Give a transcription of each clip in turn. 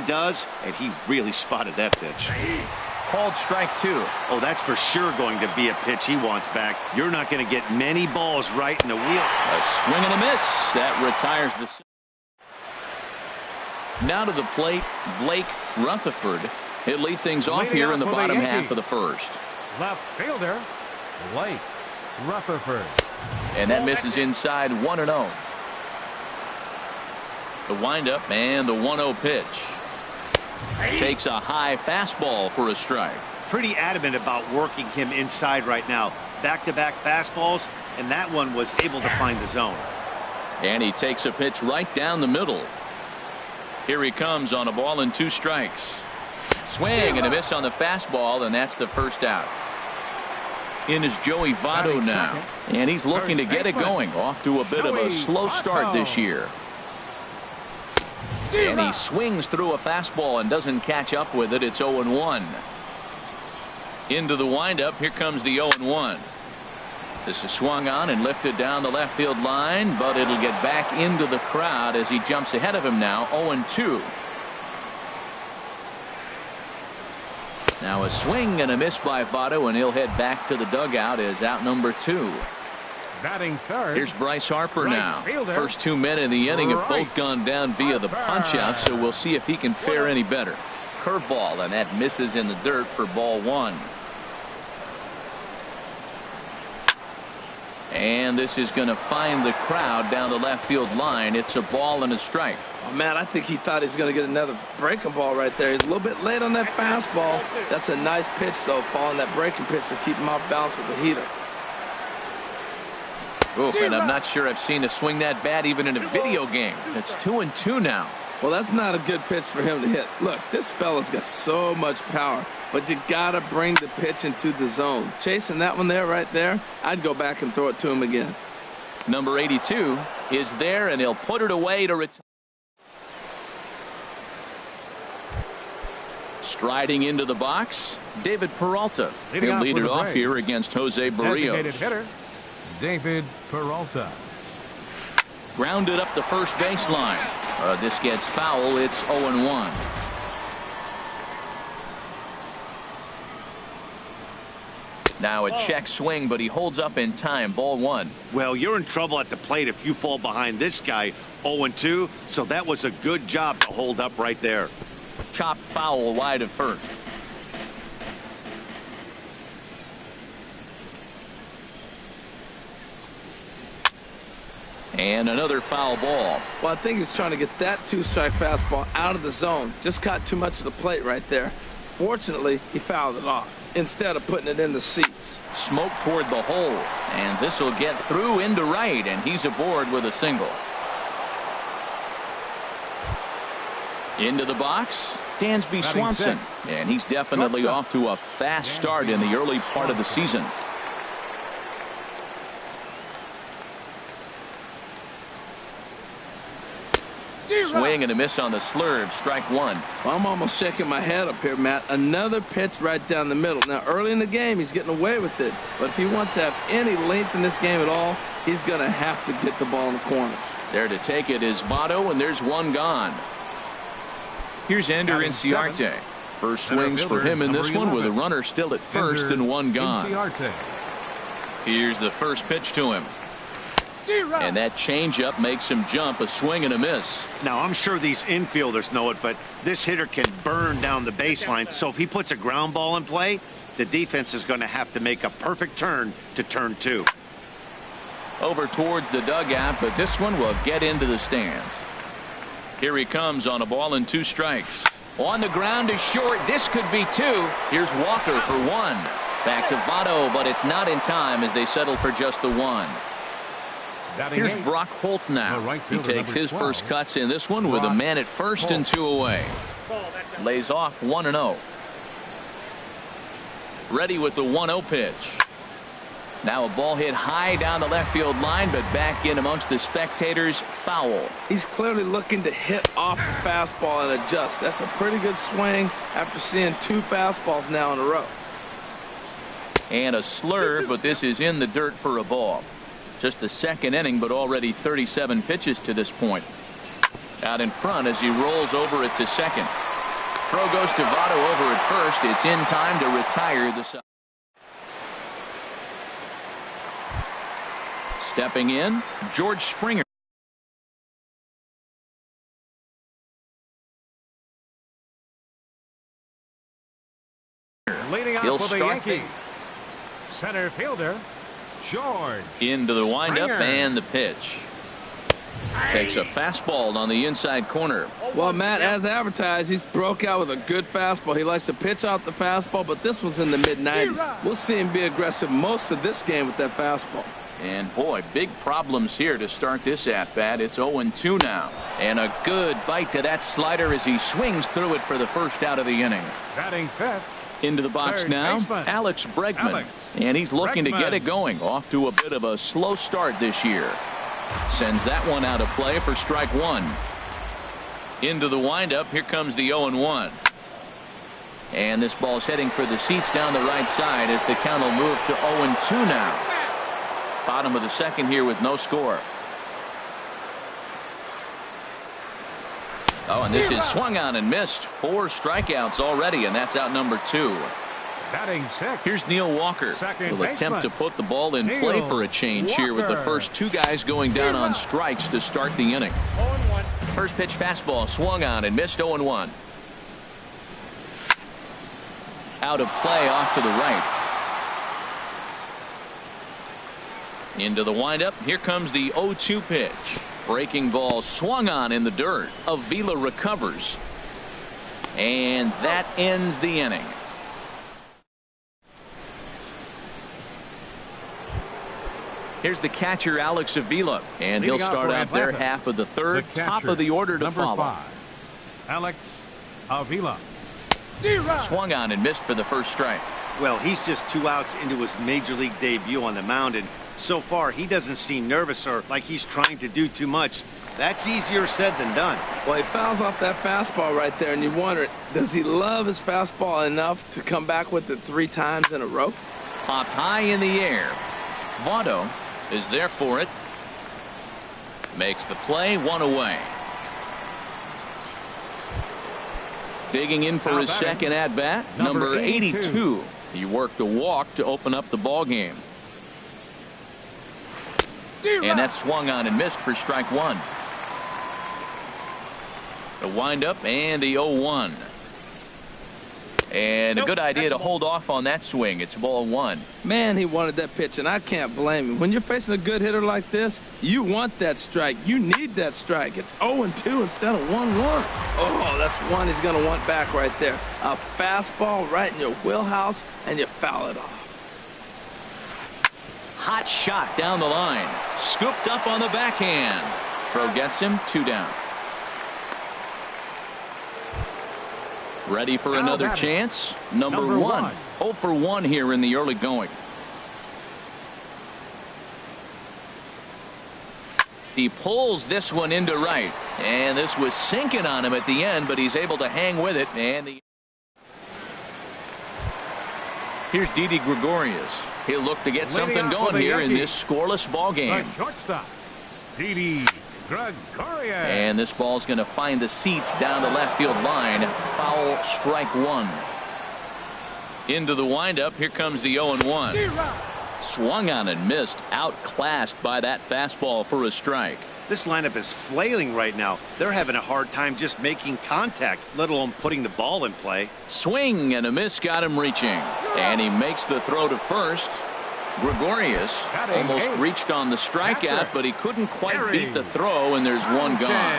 does, and he really spotted that pitch. Called strike 2. Oh, that's for sure going to be a pitch he wants back. You're not going to get many balls right in the wheel. A swing and a miss. That retires the... Now to the plate, Blake Rutherford. He'll lead things off here in the bottom half of the first. Left fielder, Blake Rutherford. And that misses inside 1-0. The windup and the 1-0 pitch. Takes a high fastball for a strike. Pretty adamant about working him inside right now. Back-to-back fastballs, and that one was able to find the zone. And he takes a pitch right down the middle. Here he comes on a ball and 2 strikes. Swing and a miss on the fastball, and that's the first out. In is Joey Votto now, and he's looking to get it going. Off to a bit of a slow start this year. And he swings through a fastball and doesn't catch up with it. It's 0-1. Into the windup. Here comes the 0-1. This is swung on and lifted down the left field line, but it'll get back into the crowd as he jumps ahead of him now. 0-2. Now a swing and a miss by Votto, and he'll head back to the dugout as out number 2. Batting third. Here's Bryce Harper now. Fielder. First 2 men in the inning have both gone down via the punch-out, so we'll see if he can fare any better. Curveball, and that misses in the dirt for ball 1. And this is going to find the crowd down the left field line. It's a ball and a strike. Oh, man, I think he thought he was going to get another breaking ball right there. He's a little bit late on that fastball. That's a nice pitch, though, following that breaking pitch to keep him off balance with the heater. Oof, and I'm not sure I've seen a swing that bad even in a video game. It's 2-2 now. Well, that's not a good pitch for him to hit. Look, this fella's got so much power, but you got to bring the pitch into the zone. Chasing that one there right there, I'd go back and throw it to him again. Number 82 is there, and he'll put it away to retire. Striding into the box, David Peralta. He'll lead it off here against Jose Barrios. Designated hitter, David Peralta. Grounded up the first baseline. This gets foul. It's 0-1. Now a check swing, but he holds up in time. Ball 1. Well, you're in trouble at the plate if you fall behind this guy. 0-2, so that was a good job to hold up right there. Chop foul wide of first. And another foul ball. Well, I think he's trying to get that 2-strike fastball out of the zone. Just caught too much of the plate right there. Fortunately, he fouled it off instead of putting it in the seats. Smoke toward the hole, and this will get through into right, and he's aboard with a single. Into the box, Dansby Swanson, and he's definitely off to a fast start in the early part of the season. Swing and a miss on the slurve. Strike 1. Well, I'm almost shaking my head up here, Matt. Another pitch right down the middle. Now, early in the game, he's getting away with it. But if he wants to have any length in this game at all, he's going to have to get the ball in the corners. There to take it is Votto, and there's one gone. Here's Ender Inciarte. First swings for him in this one with a runner still at first and one gone. Here's the first pitch to him. And that changeup makes him jump. A swing and a miss. Now, I'm sure these infielders know it, but this hitter can burn down the baseline. So if he puts a ground ball in play, the defense is going to have to make a perfect turn to turn 2. Over towards the dugout, but this one will get into the stands. Here he comes on a ball and 2 strikes. On the ground is short. This could be 2. Here's Walker for 1. Back to Votto, but it's not in time as they settle for just the 1. Here's Brock Holt now. He takes his first cuts in this one with a man at first and 2 away. Lays off 1-0. Ready with the 1-0 pitch. Now a ball hit high down the left field line, but back in amongst the spectators. Foul. He's clearly looking to hit off the fastball and adjust. That's a pretty good swing after seeing 2 fastballs now in a row. And a slurve, but this is in the dirt for a ball. Just the second inning, but already 37 pitches to this point. Out in front as he rolls over it to second. Throw goes to Votto over at first. It's in time to retire the side. Stepping in, George Springer. Leading He'll off for the start Yankees. Center fielder, George. Into the windup Springer. and the pitch. Takes a fastball on the inside corner. Well, Matt, as advertised, he's broke out with a good fastball. He likes to pitch out the fastball, but this was in the mid-90s. We'll see him be aggressive most of this game with that fastball. And boy, big problems here to start this at-bat. It's 0-2 now. And a good bite to that slider as he swings through it for the first out of the inning. Batting fifth. Into the box Third now, baseman. Alex Bregman. Alex And he's looking to get Bregman. it going. Off to a bit of a slow start this year. Sends that one out of play for strike one. Into the windup. Here comes the 0-1. And this ball's heading for the seats down the right side as the count will move to 0-2 now. Bottom of the second here with no score. Oh, and this is swung on and missed. 4 strikeouts already, and that's out number 2. Batting sixth. Here's Neil Walker. Second Will attempt to baseman. put the ball in Neil play for a change here with the Walker. first 2 guys going down on strikes to start the inning. 0-1. First pitch fastball swung on and missed. 0-1. Out of play off to the right. Into the windup. Here comes the 0-2 pitch. Breaking ball swung on in the dirt. Avila recovers. And that ends the inning. Here's the catcher, Alex Avila. And he'll Leading off start for out there Atlanta, half of the third. the Top catcher, of the order to number follow. 5, Alex Avila. Swung on and missed for the first strike. Well, he's just 2 outs into his major league debut on the mound, and so far he doesn't seem nervous or like he's trying to do too much. That's easier said than done. Well, he fouls off that fastball right there, and you wonder, does he love his fastball enough to come back with it 3 times in a row? Popped high in the air. Votto is there for it. Makes the play, 1 away. Digging in for Now his batting, second at bat, number 82. He worked a walk to open up the ball game. And that swung on and missed for strike 1. The windup and the 0-1. And a good idea to hold off on that swing. It's ball 1. Man, he wanted that pitch, and I can't blame him. When you're facing a good hitter like this, you want that strike. You need that strike. It's 0-2 instead of 1-1. Oh, that's one he's going to want back right there. A fastball right in your wheelhouse, and you foul it off. Hot shot down the line. Scooped up on the backhand. Throw gets him, 2 down. Ready for Now another batting, chance. Number 1. one. 0 for 1 here in the early going. He pulls this one into right. And this was sinking on him at the end, but he's able to hang with it. And here's Didi Gregorius. He'll look to get something Leading off for going the here in Yankees. this scoreless ball game. The shortstop, Didi Gregorius. And this ball's going to find the seats down the left field line. Foul, strike 1. Into the windup. Here comes the 0-1. Swung on and missed. Outclassed by that fastball for a strike. This lineup is flailing right now. They're having a hard time just making contact, let alone putting the ball in play. Swing and a miss got him reaching. And he makes the throw to first. Gregorius Batting almost 8. reached on the strikeout, Catcher, but he couldn't quite Harry beat the throw, and there's one gone.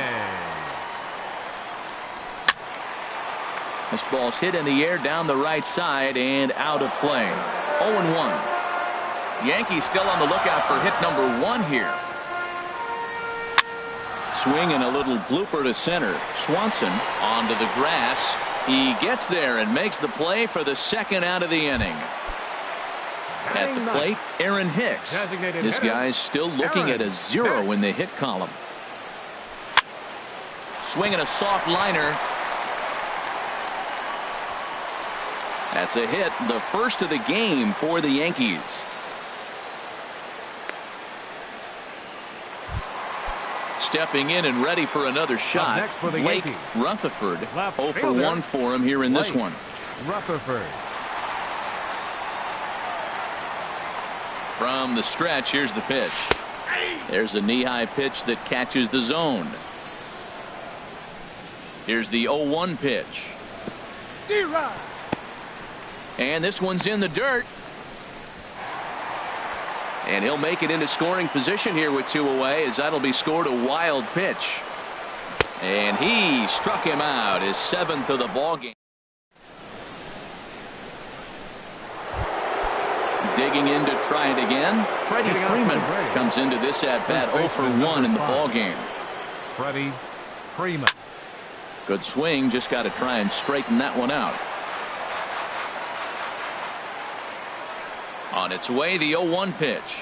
This ball's hit in the air down the right side and out of play. 0-1. Yankees still on the lookout for hit number 1 here. Swing and a little blooper to center. Swanson onto the grass. He gets there and makes the play for the second out of the inning. At the plate, Aaron Hicks. Designated This hitter, guy's still looking at a 0 in the hit column. Swinging a soft liner. That's a hit, the first of the game for the Yankees. stepping in and ready for another shot. next for the Blake Yankees. Rutherford. Left 0 for fielder, 1 for him here in this Blake one. Rutherford. From the stretch, here's the pitch. There's a knee-high pitch that catches the zone. Here's the 0-1 pitch. And this one's in the dirt. And he'll make it into scoring position here with 2 away, as that'll be scored a wild pitch. And he struck him out, his 7th of the ballgame. Digging in to try it again. Freddie Freeman comes into this at bat 0 for 1 in the ballgame. Freddie Freeman. Good swing, just got to try and straighten that one out. On its way, the 0-1 pitch.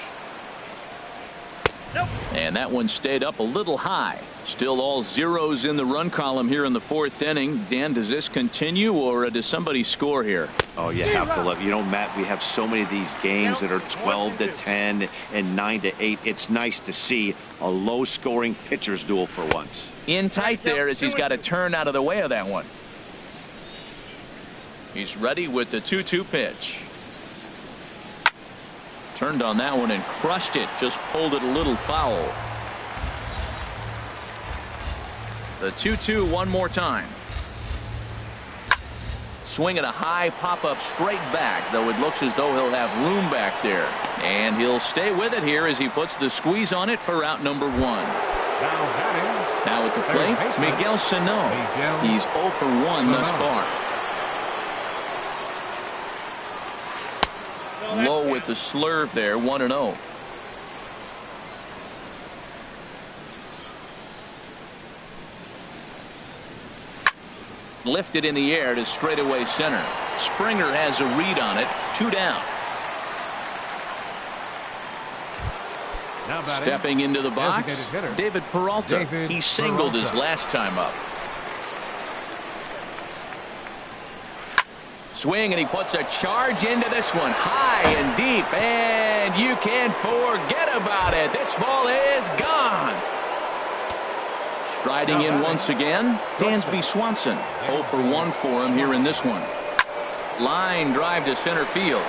And that one stayed up a little high. Still all zeros in the run column here in the 4th inning. Dan, does this continue, or does somebody score here? Oh, you have to love. You know, Matt, we have so many of these games that are 12-10 and 9-8. It's nice to see a low-scoring pitcher's duel for once. In tight there, as he's got to turn out of the way of that one. He's ready with the 2-2 pitch. Turned on that one and crushed it. Just pulled it a little foul. The 2-2 one more time. Swinging a high pop-up straight back, though it looks as though he'll have room back there. And he'll stay with it here as he puts the squeeze on it for out number 1. Now at the plate, Miguel Sano. He's 0 for 1 thus far. Low with the slurve there, 1-0. Lifted in the air to straightaway center. Springer has a read on it. 2 down. Stepping into the box, David Peralta. He singled his last time up. Swing, and he puts a charge into this one, high and deep, and you can't forget about it. This ball is gone. Striding in once again, Dansby Swanson. 0 for 1 for him here in this one. Line drive to center field.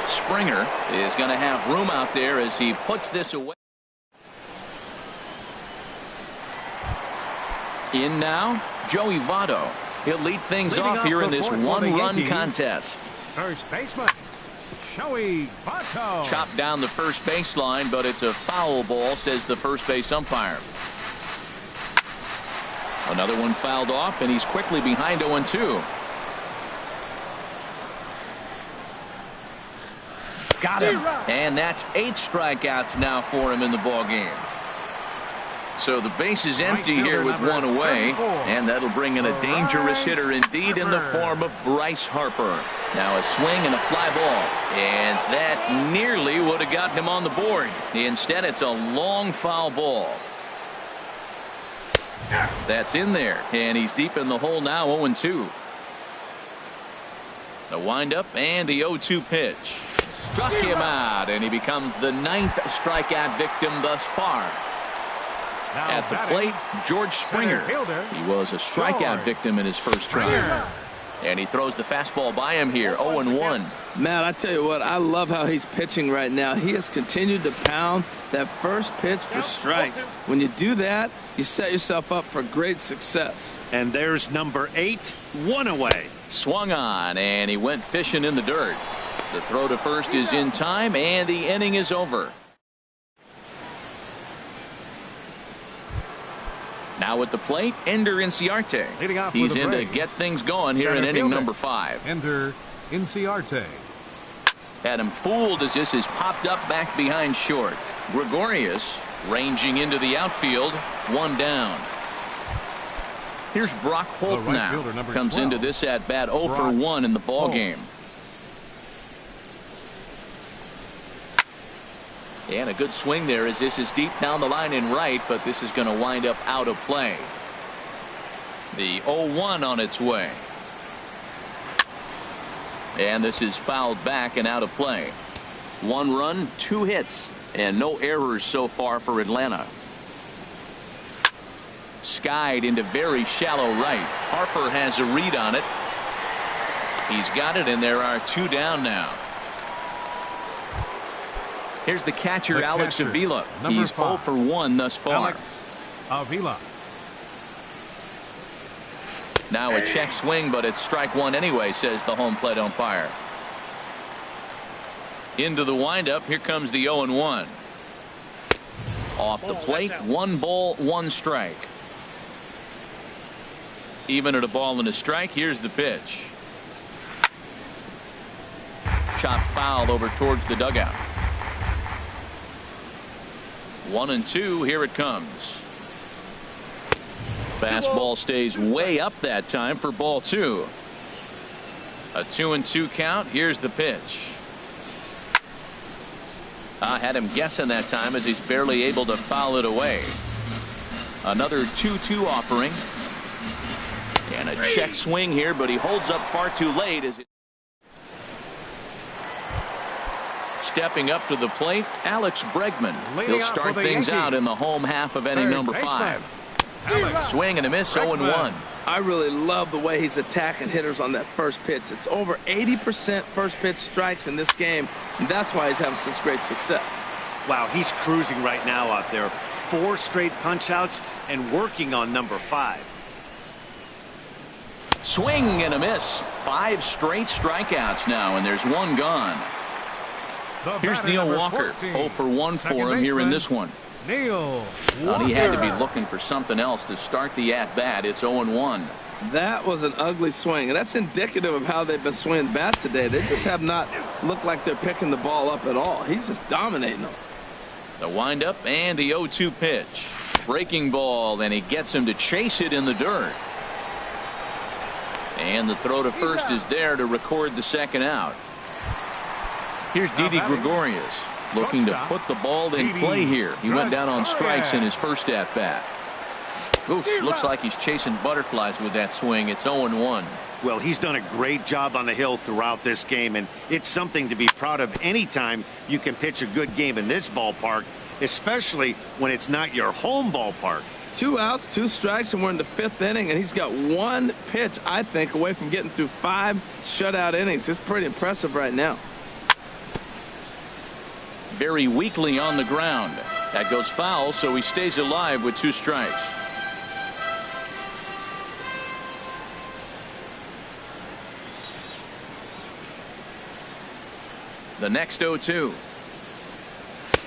Springer is going to have room out there as he puts this away. In now, Joey Votto. He'll lead things off here in this one-run contest. First baseman, Joey Votto. Chopped down the first baseline, but it's a foul ball, says the first base umpire. Another one fouled off, and he's quickly behind 0-2. Got him. And that's 8 strikeouts now for him in the ballgame. So the base is empty here with 1 away, and that'll bring in a dangerous hitter indeed in the form of Bryce Harper. Now a swing and a fly ball, and that nearly would have gotten him on the board. Instead, it's a long foul ball. That's in there, and he's deep in the hole now, 0-2. The windup and the 0-2 pitch. Struck him out, and he becomes the 9th strikeout victim thus far. At the plate, George Springer. He was a strikeout victim in his first try. And he throws the fastball by him here, 0-1. Matt, I tell you what, I love how he's pitching right now. He has continued to pound that first pitch for strikes. When you do that, you set yourself up for great success. And there's number 8, 1 away. Swung on, and he went fishing in the dirt. The throw to first is in time, and the inning is over. Now at the plate, Ender Inciarte. He's in to get things going here in inning number 5. Ender Inciarte. Had him fooled as this is popped up back behind short. Gregorius ranging into the outfield, 1 down. Here's Brock Holt now. Comes into this at bat 0 for 1 in the ball game. And a good swing there as this is deep down the line in right, but this is going to wind up out of play. The 0-1 on its way. And this is fouled back and out of play. 1 run, 2 hits, and no errors so far for Atlanta. skied into very shallow right. Harper has a read on it. He's got it, and there are 2 down now. Here's the catcher, Alex Avila. He's 0 for 1 thus far. Alex Avila. Now a check swing, but it's strike 1 anyway, says the home plate umpire. Into the windup. Here comes the 0-1. Off the plate, 1 ball, 1 strike. Even at a ball and a strike. Here's the pitch. Chopped foul over towards the dugout. 1-2. Here it comes. Fastball stays way up that time for ball 2. A 2-2 count. Here's the pitch. Had him guessing that time as he's barely able to foul it away. Another 2-2 offering. And a check swing here, but he holds up far too late. As it stepping up to the plate, Alex Bregman. He'll start things out in the home half of inning number 5. Swing and a miss, 0-1. I really love the way he's attacking hitters on that first pitch. It's over 80% first pitch strikes in this game, and that's why he's having such great success. Wow, he's cruising right now out there. 4 straight punch-outs and working on number 5. Swing and a miss. 5 straight strikeouts now, and there's 1 gone. Here's Neil Walker. 0 for 1 for him here in this one. Neil He had to be looking for something else to start the at-bat. It's 0-1. That was an ugly swing, and that's indicative of how they've been swinging bats today. They just have not looked like they're picking the ball up at all. He's just dominating them. The windup and the 0-2 pitch. Breaking ball, and he gets him to chase it in the dirt. And the throw to first is there to record the second out. Here's Didi Gregorius looking to put the ball in play here. He went down on strikes in his first at-bat. Looks like he's chasing butterflies with that swing. It's 0-1. Well, he's done a great job on the hill throughout this game, and it's something to be proud of anytime you can pitch a good game in this ballpark, especially when it's not your home ballpark. 2 outs, 2 strikes, and we're in the 5th inning, and he's got 1 pitch, I think, away from getting through 5 shutout innings. It's pretty impressive right now. Very weakly on the ground. That goes foul, so he stays alive with 2 strikes. The next 0-2.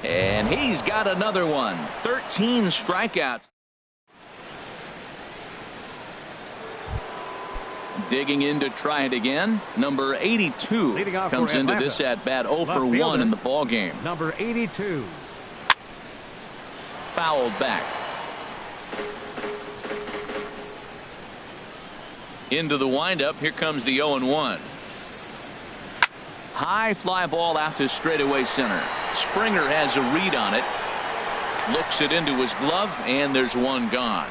And he's got another one. 13 strikeouts. Digging in to try it again. Number 82 comes into this at bat 0 for 1 in the ball game. Number 82. Fouled back. Into the windup. Here comes the 0-1. High fly ball out to straightaway center. Springer has a read on it. Looks it into his glove, and there's 1 gone.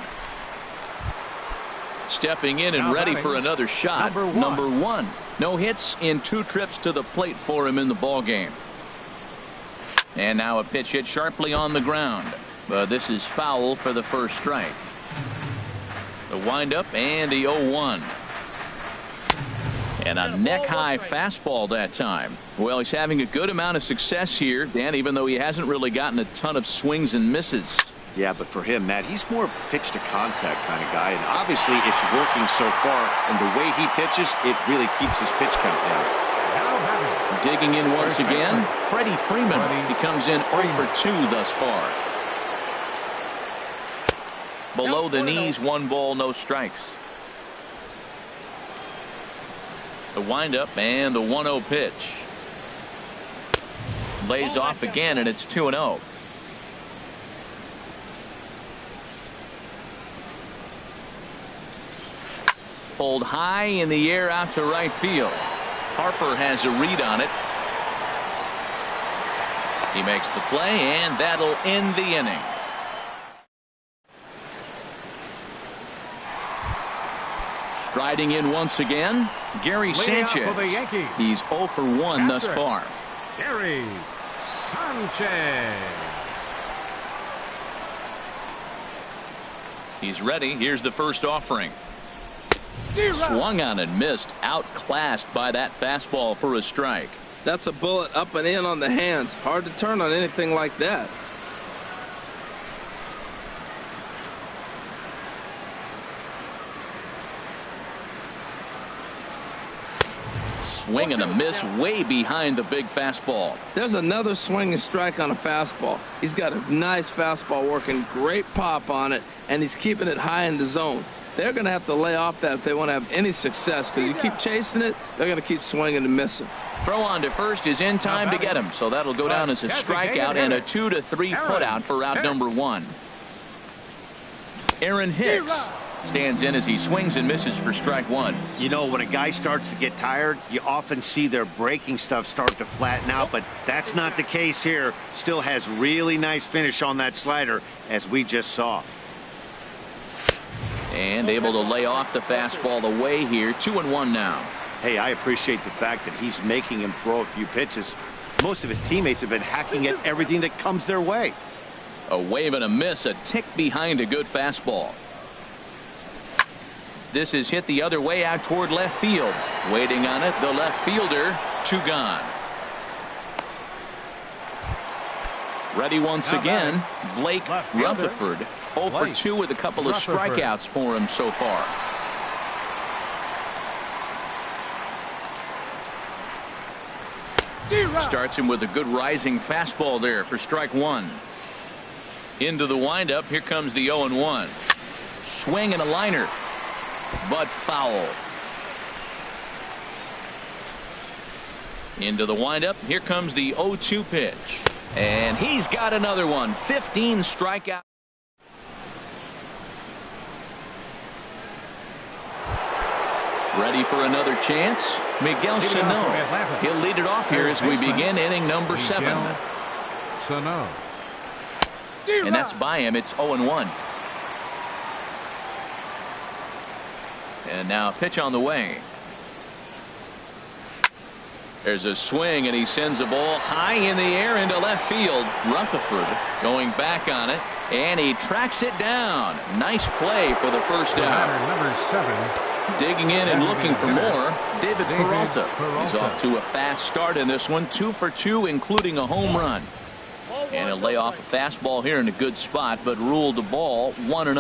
Stepping in and ready for another shot. Number 1. No hits in 2 trips to the plate for him in the ball game. And now a pitch hit sharply on the ground. But this is foul for the first strike. The windup and the 0-1. And a neck-high fastball that time. Well, he's having a good amount of success here, Dan, even though he hasn't really gotten a ton of swings and misses. Yeah, but for him, Matt, he's more of a pitch-to-contact kind of guy, and obviously it's working so far, and the way he pitches, it really keeps his pitch count down. Digging in once again, Freddie Freeman. He comes in 0 for 2 thus far. Below the knees, 1 ball, no strikes. The windup and the 1-0 pitch. Lays off again, and it's 2-0. Pulled high in the air out to right field. Harper has a read on it. He makes the play, and that'll end the inning. Striding in once again, Gary Sanchez. He's 0 for 1 thus far. Gary Sanchez. He's ready. Here's the first offering. Swung on and missed. Outclassed by that fastball for a strike. That's a bullet up and in on the hands. Hard to turn on anything like that. Swing and a miss way behind the big fastball. There's another swinging strike on a fastball. He's got a nice fastball working, great pop on it, and he's keeping it high in the zone. They're going to have to lay off that if they want to have any success, because you keep chasing it, they're going to keep swinging and missing. Throw on to first is in time to get him, so that'll go down as a strikeout and a 2-3 putout for out number 1. Aaron Hicks stands in as he swings and misses for strike 1. You know, when a guy starts to get tired, you often see their breaking stuff start to flatten out, but that's not the case here. Still has really nice finish on that slider, as we just saw. And able to lay off the fastball away here. 2-1 now. Hey, I appreciate the fact that he's making him throw a few pitches. Most of his teammates have been hacking at everything that comes their way. A wave and a miss, a tick behind a good fastball. This is hit the other way out toward left field. Waiting on it, the left fielder, 2 gone. Ready once again, Blake Rutherford. 0 for 2 with a couple of strikeouts for him so far. Starts him with a good rising fastball there for strike 1. Into the windup, here comes the 0-1. Swing and a liner, but foul. Into the windup, here comes the 0-2 pitch. And he's got another one. 15 strikeouts. Ready for another chance? Miguel Sano. He'll lead it off here as we begin inning number 7. Sano. And that's by him. It's 0-1. And now pitch on the way. There's a swing, and he sends a ball high in the air into left field. Rutherford going back on it, and he tracks it down. Nice play for the first out. Number 7. Digging in and looking for more, David Peralta. He's off to a fast start in this one. 2 for 2, including a home run. And he'll lay off a fastball here in a good spot, but ruled the ball 1-0.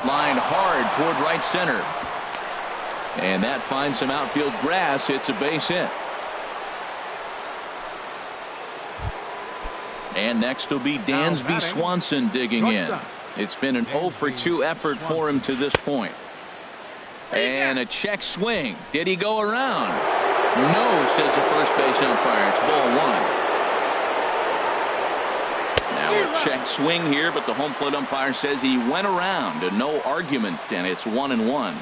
Lined hard toward right center. And that finds some outfield grass. It's a base hit. And next will be Dansby Swanson digging in. It's been an 0 for 2 effort for him to this point. And a check swing. Did he go around? No, says the first base umpire. It's ball 1. Now a check swing here, but the home plate umpire says he went around, and no argument, and it's 1-1.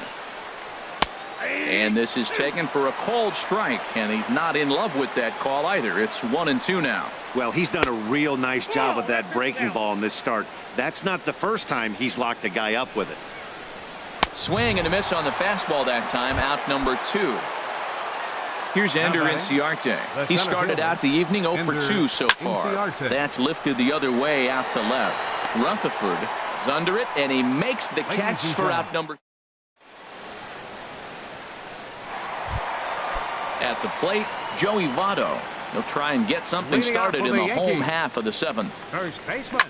And this is taken for a called strike, and he's not in love with that call either. It's 1-2 now. Well, he's done a real nice job with that breaking ball in this start. That's not the first time he's locked a guy up with it. Swing and a miss on the fastball that time. Out number 2. Here's Ender Inciarte. He started out the evening 0 for 2 so far. That's lifted the other way out to left. Rutherford is under it, and he makes the catch for out number 2. At the plate, Joey Votto. He'll try and get something started in the home half of the 7th. First baseman.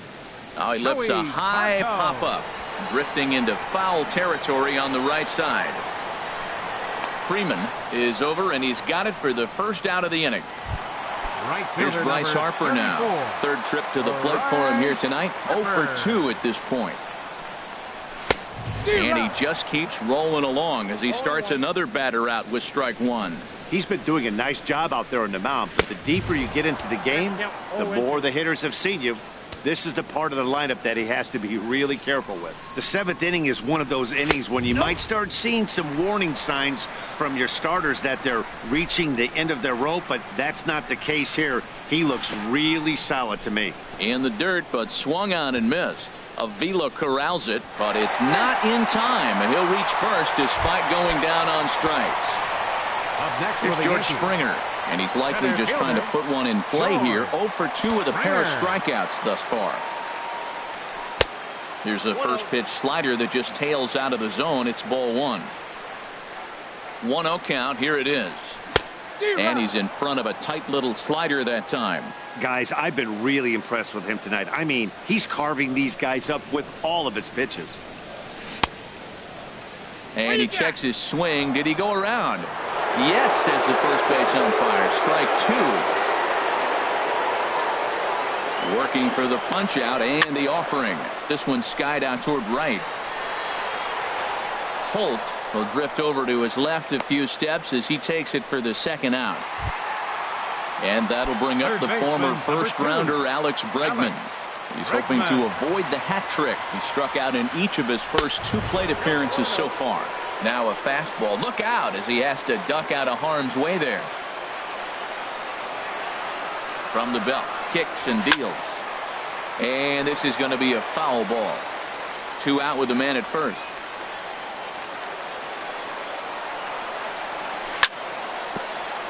Now he lifts a high pop-up, drifting into foul territory on the right side. Freeman is over, and he's got it for the first out of the inning. Here's Bryce Harper now. 3rd trip to the plate for him here tonight. 0 for 2 at this point. And he just keeps rolling along as he starts another batter out with strike 1. He's been doing a nice job out there on the mound, but the deeper you get into the game, the more the hitters have seen you. This is the part of the lineup that he has to be really careful with. The 7th inning is one of those innings when you might start seeing some warning signs from your starters that they're reaching the end of their rope, but that's not the case here. He looks really solid to me. In the dirt, but swung on and missed. Avila corrals it, but it's not in time, and he'll reach first despite going down on strikes. Here's George Springer, and he's likely just trying to put one in play here. 0 for 2 with a pair of strikeouts thus far. Here's a first pitch slider that just tails out of the zone. It's ball one. 1-0 count. Here it is. And he's in front of a tight little slider that time. Guys, I've been really impressed with him tonight. I mean, he's carving these guys up with all of his pitches. And he checks his swing. Did he go around? Yes, says the first base umpire. Strike two. Working for the punch out and the offering. This one skied out toward right. Holt will drift over to his left a few steps as he takes it for the second out. And that'll bring up the former first-rounder Alex Bregman. He's hoping to avoid the hat trick. He struck out in each of his first 2 plate appearances so far. Now a fastball. Look out as he has to duck out of harm's way there. From the belt, kicks and deals. And this is going to be a foul ball. 2 out with the man at first.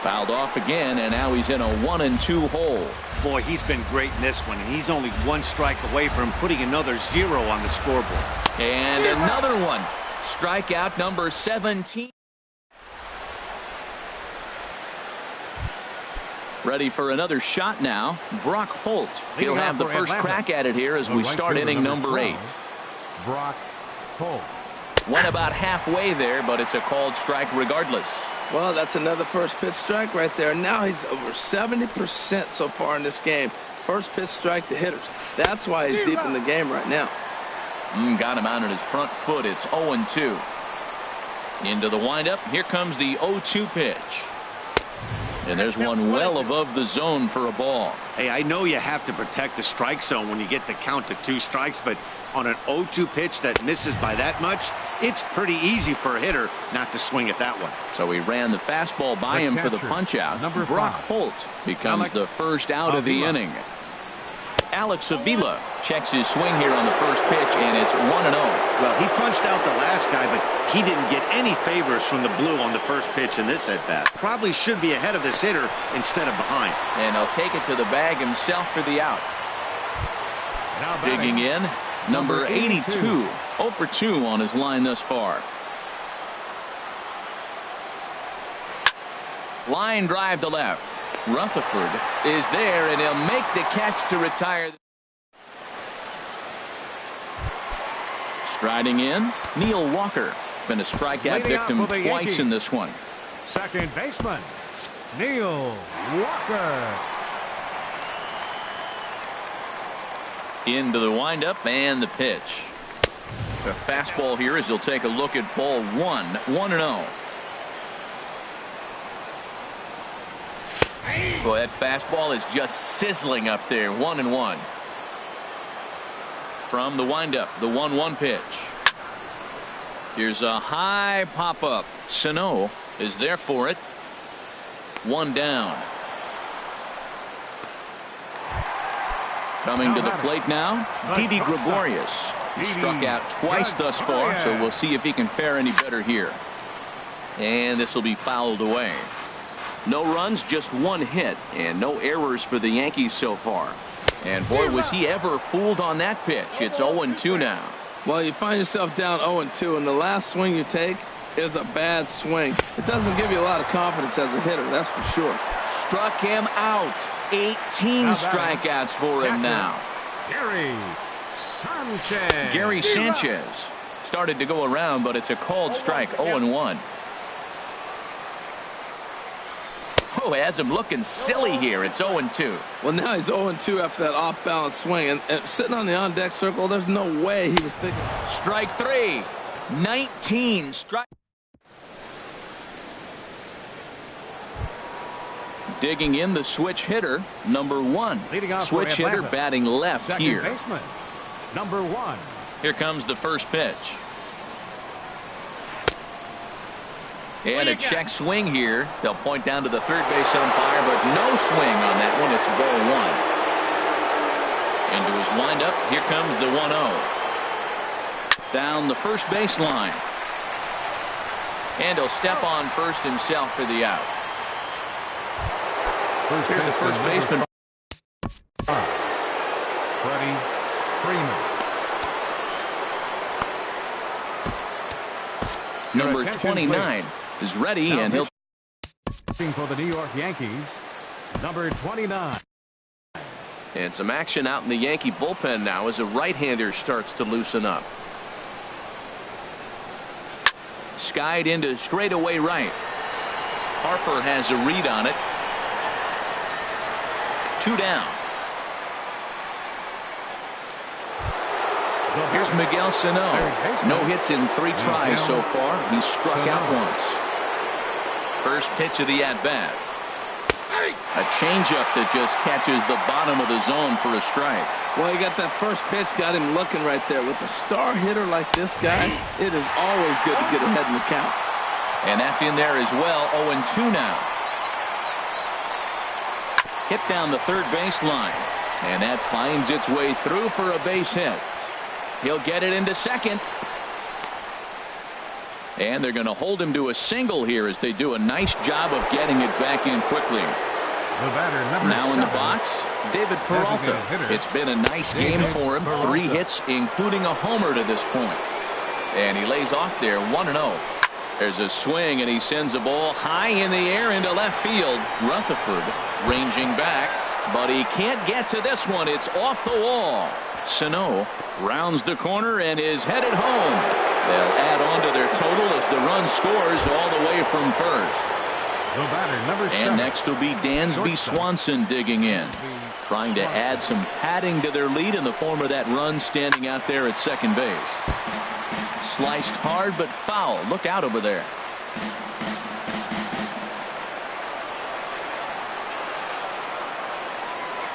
Fouled off again, and now he's in a 1-2 hole. Boy, he's been great in this one, and he's only 1 strike away from putting another 0 on the scoreboard. And another one. Strikeout number 17. Ready for another shot now. Brock Holt. He'll have the first crack at it here as we start inning number 8. Brock Holt. Went about halfway there, but it's a called strike regardless. Well, that's another first pitch strike right there. Now he's over 70% so far in this game. First pitch strike to hitters. That's why he's deep in the game right now. Got him out on his front foot. It's 0-2. Into the windup. Here comes the 0-2 pitch. And there's one well above the zone for a ball. Hey, I know you have to protect the strike zone when you get the count to 2 strikes, but on an 0-2 pitch that misses by that much, it's pretty easy for a hitter not to swing at that one. So he ran the fastball by him for the punch out. Brock Holt becomes the first out of the inning. Alex Avila checks his swing here on the first pitch, and it's 1-0. Well, he punched out the last guy, but he didn't get any favors from the blue on the first pitch in this at-bat. Probably should be ahead of this hitter instead of behind. And he'll take it to the bag himself for the out. Digging in, number 82. 0 for 2 on his line thus far. Line drive to left. Rutherford is there, and he'll make the catch to retire. Striding in, Neil Walker. Been a strikeout victim twice in this one. Second baseman, Neil Walker. Into the windup and the pitch. The fastball here as he'll take a look at ball 1. 1-0. Boy, that fastball is just sizzling up there. 1-1. From the windup, the 1-1 pitch. Here's a high pop-up. Sano is there for it. 1 down. Coming to the plate now, Didi Gregorius. He struck out twice thus far, so we'll see if he can fare any better here. And this will be fouled away. No runs, just 1 hit, and no errors for the Yankees so far. And boy, was he ever fooled on that pitch. It's 0-2 now. Well, you find yourself down 0-2, and the last swing you take is a bad swing. It doesn't give you a lot of confidence as a hitter, that's for sure. Struck him out. 18 strikeouts for him now. Gary Sanchez started to go around, but it's a called strike. 0-1. Oh, has him looking silly here. It's 0-2. Well, now he's 0-2 after that off-balance swing. And sitting on the on-deck circle, there's no way he was thinking. Strike 3. 19 strike. Digging in the switch hitter, number 1. Switch hitter batting left here. Baseman, number 1. Here comes the first pitch. And a check swing here. They'll point down to the third base umpire, but no swing on that one. It's ball 1. Into his windup. Here comes the 1-0. Down the first baseline. And he'll step on first himself for the out. Here's the first baseman. Freddie Freeman. Number 29 is ready, and he'll. For the New York Yankees, number 29. And some action out in the Yankee bullpen now as a right-hander starts to loosen up. Skied into straightaway right. Harper has a read on it. 2 down. Here's Miguel Sano. No hits in 3 tries so far. He's struck out once. First pitch of the at-bat. A changeup that just catches the bottom of the zone for a strike. Well, he got that first pitch, got him looking right there. With a star hitter like this guy, it is always good to get ahead in the count. And that's in there as well. 0-2 now. Hit down the third baseline. And that finds its way through for a base hit. He'll get it into second. And they're going to hold him to a single here as they do a nice job of getting it back in quickly. Now in the box, David Peralta. It's been a nice game for him. 3 hits, including a homer to this point. And he lays off there 1-0. There's a swing, and he sends a ball high in the air into left field. Rutherford ranging back, but he can't get to this one. It's off the wall. Sano rounds the corner and is headed home. They'll add on to their total as the run scores all the way from first. And next will be Dansby Swanson digging in, trying to add some padding to their lead in the form of that run standing out there at second base. Sliced hard but foul. Look out over there.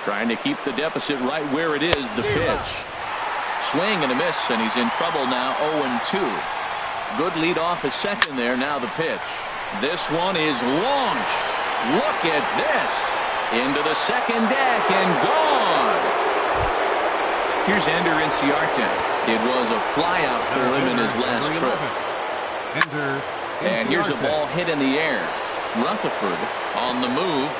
Trying to keep the deficit right where it is. The pitch. Swing and a miss, and he's in trouble now. 0-2. Good lead off at second there. Now the pitch. This one is launched. Look at this. Into the second deck and gone. Here's Ender Inciarte. It was a flyout for him in his last trip. And here's a ball hit in the air. Rutherford on the move,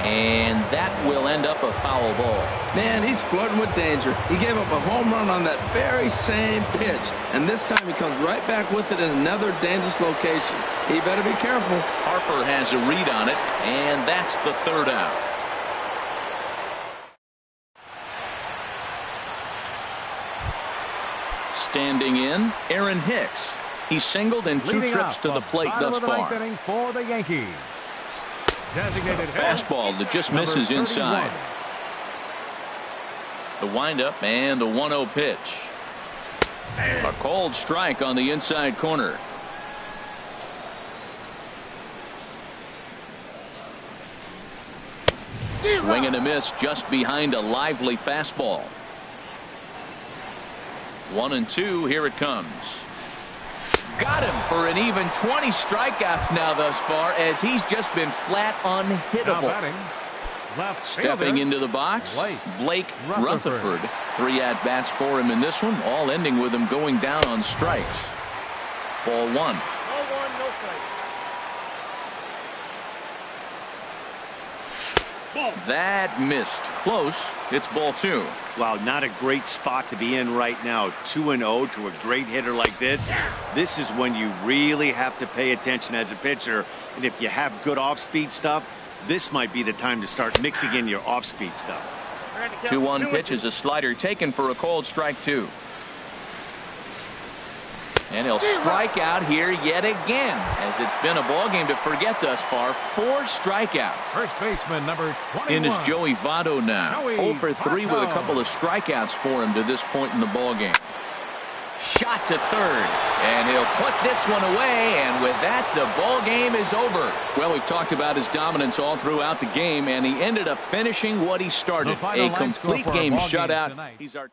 and that will end up a foul ball. Man, he's flirting with danger. He gave up a home run on that very same pitch, and this time he comes right back with it in another dangerous location. He better be careful. Harper has a read on it, and that's the 3rd out. Standing in, Aaron Hicks. He's singled in 2 trips to the plate thus far. For the Yankees. Fastball that just misses inside. The windup and the 1-0 pitch. A cold strike on the inside corner. Swing and a miss just behind a lively fastball. 1-2. Here it comes. Got him for an even 20 strikeouts now thus far, as he's just been flat unhittable. Stepping into the box, Blake Rutherford. 3 at-bats for him in this one, all ending with him going down on strikes. Ball 1. No strike. That missed. Close. It's ball 2. Wow, not a great spot to be in right now. 2-0 to a great hitter like this. This is when you really have to pay attention as a pitcher. And if you have good off-speed stuff, this might be the time to start mixing in your off-speed stuff. 2-1 pitch is a slider taken for a cold strike 2. And he'll strike out here yet again, as it's been a ball game to forget thus far. 4 strikeouts. First baseman number 21. In is Joey Votto now. 0 for 3 with a couple of strikeouts for him to this point in the ball game. Shot to third, and he'll put this one away, and with that, the ball game is over. Well, we've talked about his dominance all throughout the game, and he ended up finishing what he started. A complete game shutout. He's our